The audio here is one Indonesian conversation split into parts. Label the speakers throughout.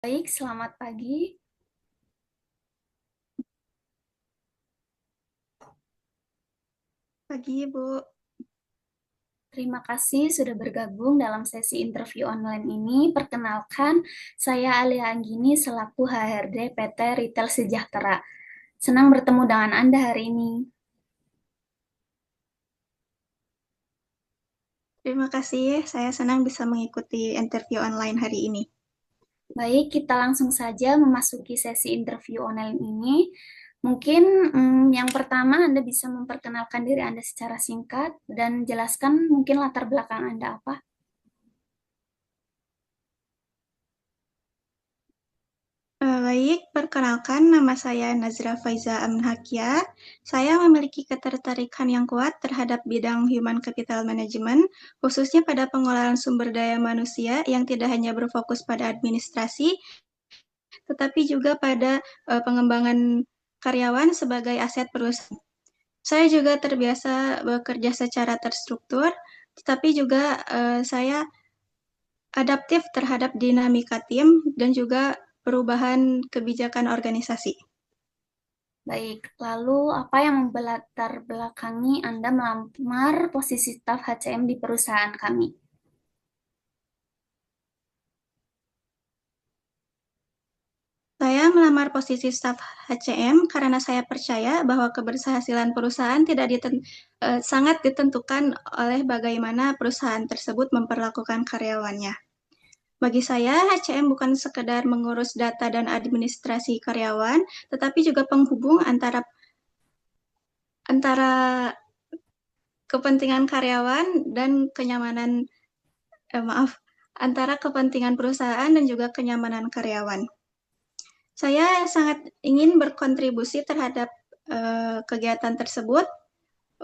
Speaker 1: Baik, selamat pagi.
Speaker 2: Pagi, Ibu.
Speaker 1: Terima kasih sudah bergabung dalam sesi interview online ini. Perkenalkan, saya Alia Anggini selaku HRD PT Retail Sejahtera. Senang bertemu dengan Anda hari ini.
Speaker 2: Terima kasih. Saya senang bisa mengikuti interview online hari ini.
Speaker 1: Baik, kita langsung saja memasuki sesi interview online ini. Mungkin yang pertama Anda bisa memperkenalkan diri Anda secara singkat dan jelaskan mungkin latar belakang Anda apa.
Speaker 2: Baik, perkenalkan nama saya Nazra Faiza Amnhakia. Saya memiliki ketertarikan yang kuat terhadap bidang Human Capital Management, khususnya pada pengelolaan sumber daya manusia yang tidak hanya berfokus pada administrasi, tetapi juga pada pengembangan karyawan sebagai aset perusahaan. Saya juga terbiasa bekerja secara terstruktur, tetapi juga saya adaptif terhadap dinamika tim dan juga perubahan kebijakan organisasi.
Speaker 1: Baik, lalu apa yang melatar belakangi Anda melamar posisi staf HCM di perusahaan kami?
Speaker 2: Saya melamar posisi staf HCM karena saya percaya bahwa keberhasilan perusahaan sangat ditentukan oleh bagaimana perusahaan tersebut memperlakukan karyawannya. Bagi saya, HCM bukan sekedar mengurus data dan administrasi karyawan, tetapi juga penghubung antara antara kepentingan karyawan dan maaf, antara kepentingan perusahaan dan juga kenyamanan karyawan. Saya sangat ingin berkontribusi terhadap kegiatan tersebut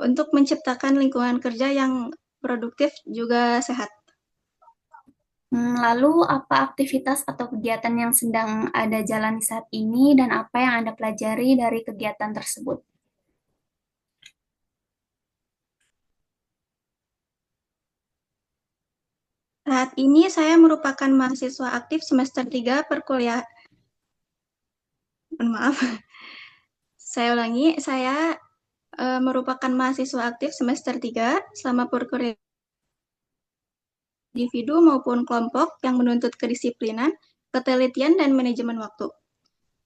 Speaker 2: untuk menciptakan lingkungan kerja yang produktif juga sehat.
Speaker 1: Lalu apa aktivitas atau kegiatan yang sedang Anda jalani saat ini dan apa yang Anda pelajari dari kegiatan tersebut?
Speaker 2: Saat ini saya merupakan mahasiswa aktif semester 3 perkuliahan. Maaf, saya ulangi. Saya merupakan mahasiswa aktif semester 3 selama perkuliahan individu maupun kelompok yang menuntut kedisiplinan, ketelitian, dan manajemen waktu.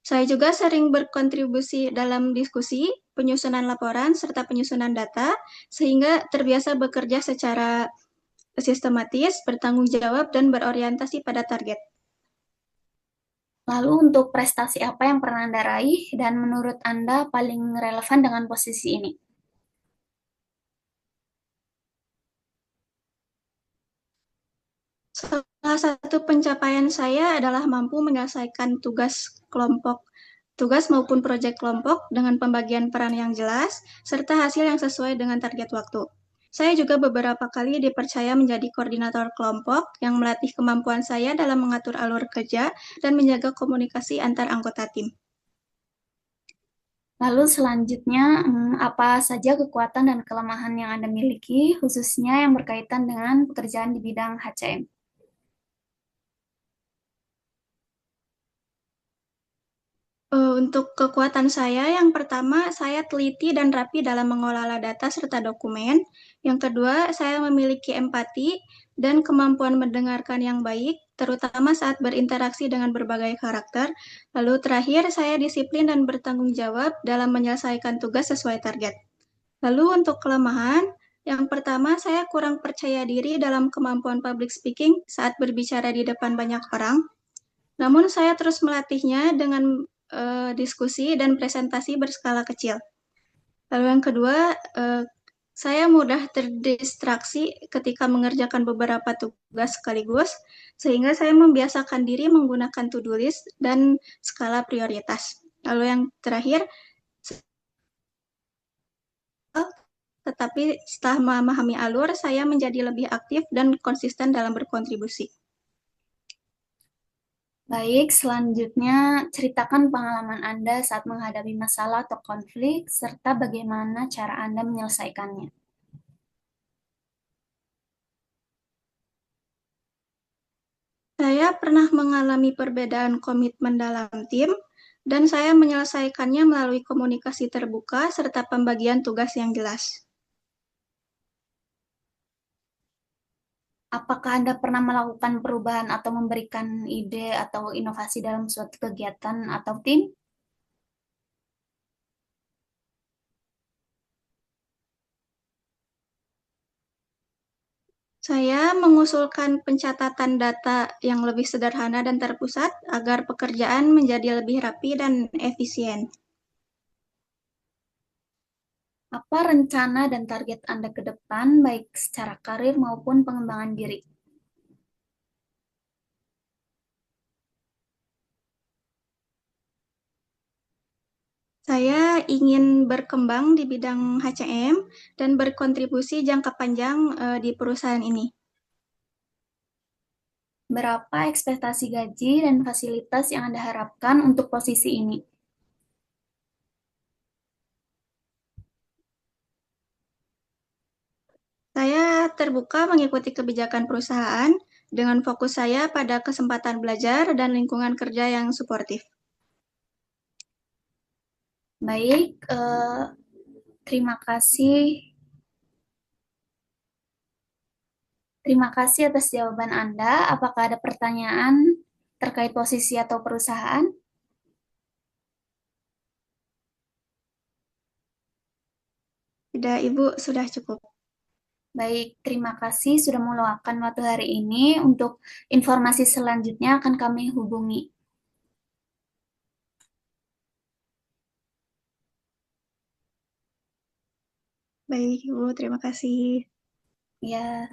Speaker 2: Saya juga sering berkontribusi dalam diskusi, penyusunan laporan, serta penyusunan data, sehingga terbiasa bekerja secara sistematis, bertanggung jawab, dan berorientasi pada target.
Speaker 1: Lalu untuk prestasi apa yang pernah Anda raih dan menurut Anda paling relevan dengan posisi ini?
Speaker 2: Salah satu pencapaian saya adalah mampu menyelesaikan tugas maupun proyek kelompok dengan pembagian peran yang jelas, serta hasil yang sesuai dengan target waktu. Saya juga beberapa kali dipercaya menjadi koordinator kelompok yang melatih kemampuan saya dalam mengatur alur kerja dan menjaga komunikasi antar anggota tim.
Speaker 1: Lalu selanjutnya, apa saja kekuatan dan kelemahan yang Anda miliki, khususnya yang berkaitan dengan pekerjaan di bidang HCM?
Speaker 2: Untuk kekuatan saya, yang pertama, saya teliti dan rapi dalam mengelola data serta dokumen. Yang kedua, saya memiliki empati dan kemampuan mendengarkan yang baik, terutama saat berinteraksi dengan berbagai karakter. Lalu terakhir, saya disiplin dan bertanggung jawab dalam menyelesaikan tugas sesuai target. Lalu untuk kelemahan, yang pertama, saya kurang percaya diri dalam kemampuan public speaking saat berbicara di depan banyak orang. Namun saya terus melatihnya dengan diskusi dan presentasi berskala kecil. Lalu yang kedua, eh, saya mudah terdistraksi ketika mengerjakan beberapa tugas sekaligus, sehingga saya membiasakan diri menggunakan to-do list dan skala prioritas. Lalu yang terakhir, tetapi setelah memahami alur, saya menjadi lebih aktif dan konsisten dalam berkontribusi.
Speaker 1: Baik, selanjutnya ceritakan pengalaman Anda saat menghadapi masalah atau konflik, serta bagaimana cara Anda menyelesaikannya.
Speaker 2: Saya pernah mengalami perbedaan komitmen dalam tim, dan saya menyelesaikannya melalui komunikasi terbuka serta pembagian tugas yang jelas.
Speaker 1: Apakah Anda pernah melakukan perubahan atau memberikan ide atau inovasi dalam suatu kegiatan atau tim?
Speaker 2: Saya mengusulkan pencatatan data yang lebih sederhana dan terpusat agar pekerjaan menjadi lebih rapi dan efisien.
Speaker 1: Apa rencana dan target Anda ke depan, baik secara karir maupun pengembangan diri?
Speaker 2: Saya ingin berkembang di bidang HCM dan berkontribusi jangka panjang di perusahaan ini.
Speaker 1: Berapa ekspektasi gaji dan fasilitas yang Anda harapkan untuk posisi ini?
Speaker 2: Saya terbuka mengikuti kebijakan perusahaan dengan fokus saya pada kesempatan belajar dan lingkungan kerja yang suportif.
Speaker 1: Baik, terima kasih. Terima kasih atas jawaban Anda. Apakah ada pertanyaan terkait posisi atau perusahaan?
Speaker 2: Tidak, Ibu, sudah cukup.
Speaker 1: Baik, terima kasih sudah meluangkan waktu hari ini. Untuk informasi selanjutnya akan kami hubungi.
Speaker 2: Baik, Ibu, terima kasih.
Speaker 1: Ya.